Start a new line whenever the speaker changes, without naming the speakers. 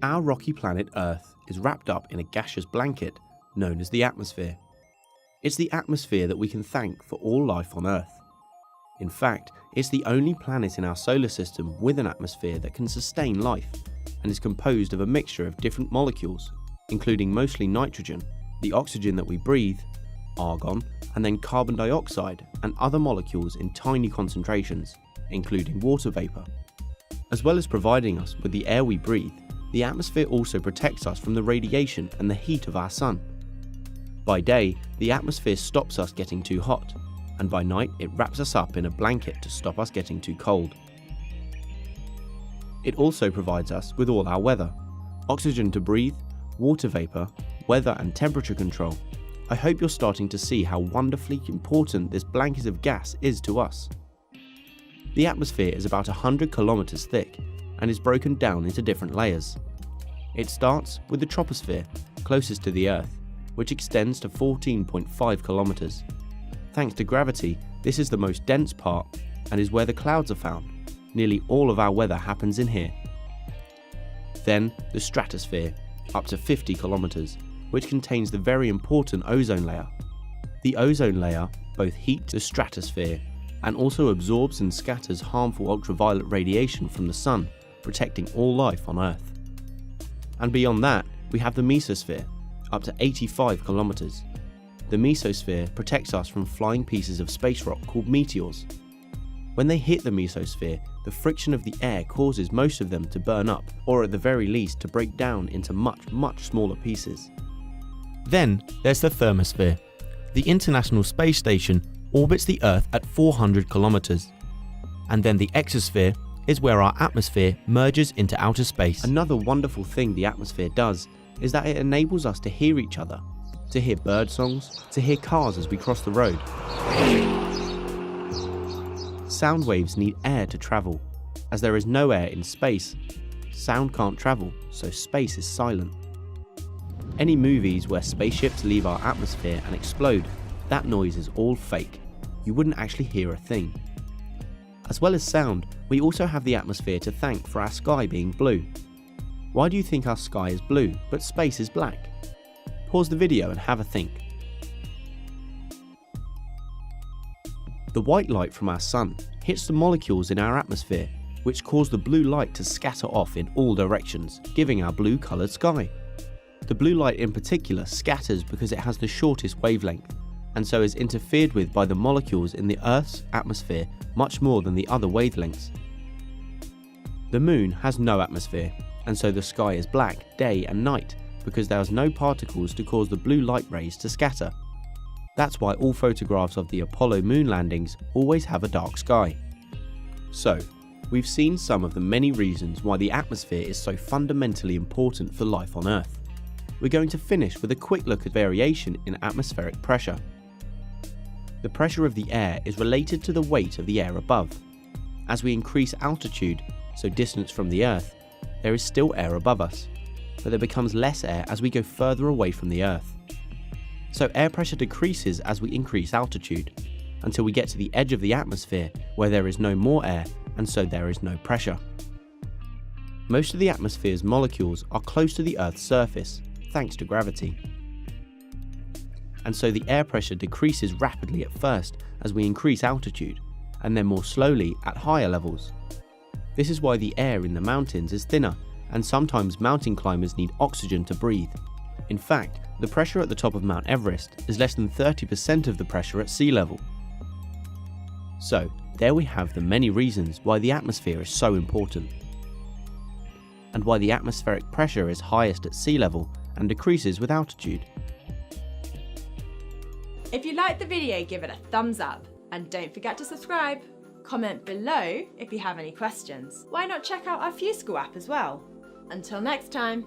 Our rocky planet Earth is wrapped up in a gaseous blanket known as the atmosphere. It's the atmosphere that we can thank for all life on Earth. In fact, it's the only planet in our solar system with an atmosphere that can sustain life and is composed of a mixture of different molecules, including mostly nitrogen, the oxygen that we breathe, argon, and then carbon dioxide and other molecules in tiny concentrations, including water vapor. As well as providing us with the air we breathe, the atmosphere also protects us from the radiation and the heat of our sun. By day, the atmosphere stops us getting too hot, and by night it wraps us up in a blanket to stop us getting too cold. It also provides us with all our weather, oxygen to breathe, water vapor, weather and temperature control. I hope you're starting to see how wonderfully important this blanket of gas is to us. The atmosphere is about 100 kilometers thick and is broken down into different layers. It starts with the troposphere, closest to the Earth, which extends to 14.5 kilometers. Thanks to gravity, this is the most dense part and is where the clouds are found. Nearly all of our weather happens in here. Then the stratosphere, up to 50 kilometers, which contains the very important ozone layer. The ozone layer both heats the stratosphere and also absorbs and scatters harmful ultraviolet radiation from the sun, protecting all life on Earth. And beyond that, we have the mesosphere, up to 85 kilometers. The mesosphere protects us from flying pieces of space rock called meteors. When they hit the mesosphere, the friction of the air causes most of them to burn up, or at the very least to break down into much smaller pieces. Then there's the thermosphere. The International Space Station orbits the Earth at 400 kilometers. And then the exosphere is where our atmosphere merges into outer space. Another wonderful thing the atmosphere does is that it enables us to hear each other, to hear bird songs, to hear cars as we cross the road. Sound waves need air to travel. As there is no air in space, sound can't travel, so space is silent. Any movies where spaceships leave our atmosphere and explode, that noise is all fake. You wouldn't actually hear a thing. As well as sound, we also have the atmosphere to thank for our sky being blue. Why do you think our sky is blue, but space is black? Pause the video and have a think. The white light from our sun hits the molecules in our atmosphere, which cause the blue light to scatter off in all directions, giving our blue coloured sky. The blue light in particular scatters because it has the shortest wavelength, and so is interfered with by the molecules in the Earth's atmosphere much more than the other wavelengths. The moon has no atmosphere, and so the sky is black day and night because there is no particles to cause the blue light rays to scatter. That's why all photographs of the Apollo moon landings always have a dark sky. So, we've seen some of the many reasons why the atmosphere is so fundamentally important for life on Earth. We're going to finish with a quick look at variation in atmospheric pressure. The pressure of the air is related to the weight of the air above. As we increase altitude, so distance from the Earth, there is still air above us, but there becomes less air as we go further away from the Earth. So air pressure decreases as we increase altitude, until we get to the edge of the atmosphere where there is no more air and so there is no pressure. Most of the atmosphere's molecules are close to the Earth's surface, thanks to gravity. And so the air pressure decreases rapidly at first as we increase altitude, and then more slowly at higher levels. This is why the air in the mountains is thinner, and sometimes mountain climbers need oxygen to breathe. In fact, the pressure at the top of Mount Everest is less than 30% of the pressure at sea level. So, there we have the many reasons why the atmosphere is so important, and why the atmospheric pressure is highest at sea level and decreases with altitude.
If you liked the video, give it a thumbs up, and don't forget to subscribe. Comment below if you have any questions. Why not check out our FuseSchool app as well? Until next time.